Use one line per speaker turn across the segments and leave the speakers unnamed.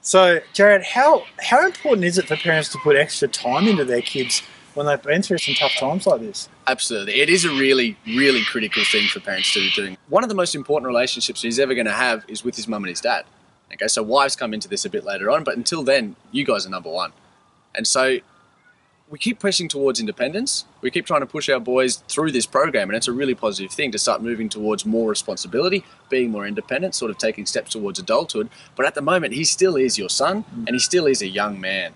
So, Jared, how important is it for parents to put extra time into their kids when they've been through some tough times like this?
Absolutely. It is a really, really critical thing for parents to be doing. One of the most important relationships he's ever going to have is with his mum and his dad. Okay, so wives come into this a bit later on, but until then, you guys are number one. And so we keep pushing towards independence. We keep trying to push our boys through this program, and it's a really positive thing to start moving towards more responsibility, being more independent, sort of taking steps towards adulthood. But at the moment, he still is your son, and he still is a young man.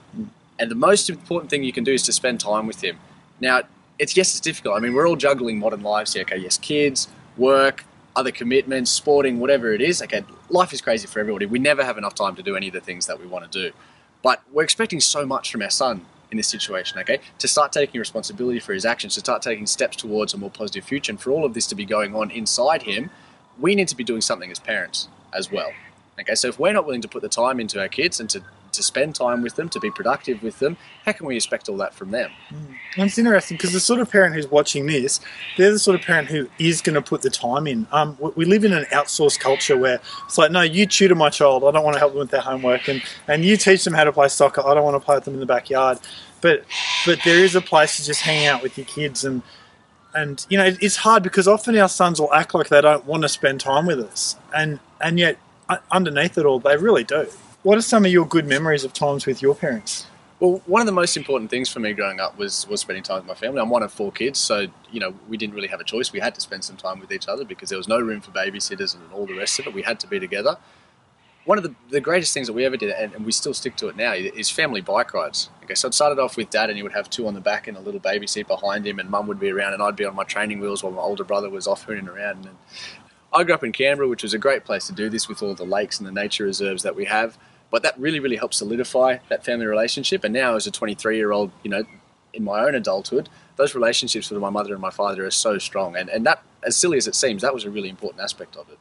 And the most important thing you can do is to spend time with him. Now, it's difficult. I mean, we're all juggling modern lives here. Okay, yes, kids, work, other commitments, sporting, whatever it is. Okay, life is crazy for everybody. We never have enough time to do any of the things that we want to do. But we're expecting so much from our son in this situation, okay? To start taking responsibility for his actions, to start taking steps towards a more positive future, and for all of this to be going on inside him, we need to be doing something as parents as well. Okay, so if we're not willing to put the time into our kids and to spend time with them, to be productive with them, how can we expect all that from them?
And it's interesting because the sort of parent who's watching this, they're the sort of parent who is going to put the time in. We live in an outsourced culture where it's like, no, you tutor my child, I don't want to help them with their homework, and you teach them how to play soccer, I don't want to play with them in the backyard. But there is a place to just hang out with your kids, and you know, it's hard because often our sons will act like they don't want to spend time with us, and yet underneath it all, they really do. What are some of your good memories of times with your parents?
Well, one of the most important things for me growing up was spending time with my family. I'm one of 4 kids, so you know, we didn't really have a choice. We had to spend some time with each other because there was no room for babysitters and all the rest of it. We had to be together. One of the greatest things that we ever did, and we still stick to it now, is family bike rides. Okay, so it started off with Dad, and he would have 2 on the back and a little baby seat behind him, and Mum would be around, and I'd be on my training wheels while my older brother was off hooning around. And I grew up in Canberra, which was a great place to do this with all the lakes and the nature reserves that we have. But that really, really helps solidify that family relationship. And now as a 23-year-old, you know, in my own adulthood, those relationships with my mother and my father are so strong. And that, as silly as it seems, that was a really important aspect of it.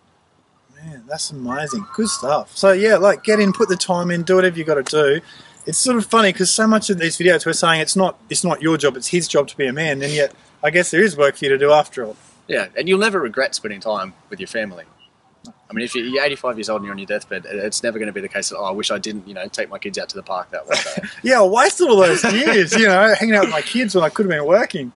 Man, that's amazing. Good stuff. So yeah, like get in, put the time in, do whatever you got to do. It's sort of funny because so much of these videos we're saying it's not your job, it's his job to be a man, and yet I guess there is work for you to do after all.
Yeah, and you'll never regret spending time with your family. I mean, if you're 85 years old and you're on your deathbed, it's never going to be the case that, oh, I wish I didn't, you know, take my kids out to the park that one day.
Yeah, I wasted all those years, you know, hanging out with my kids when I could have been working.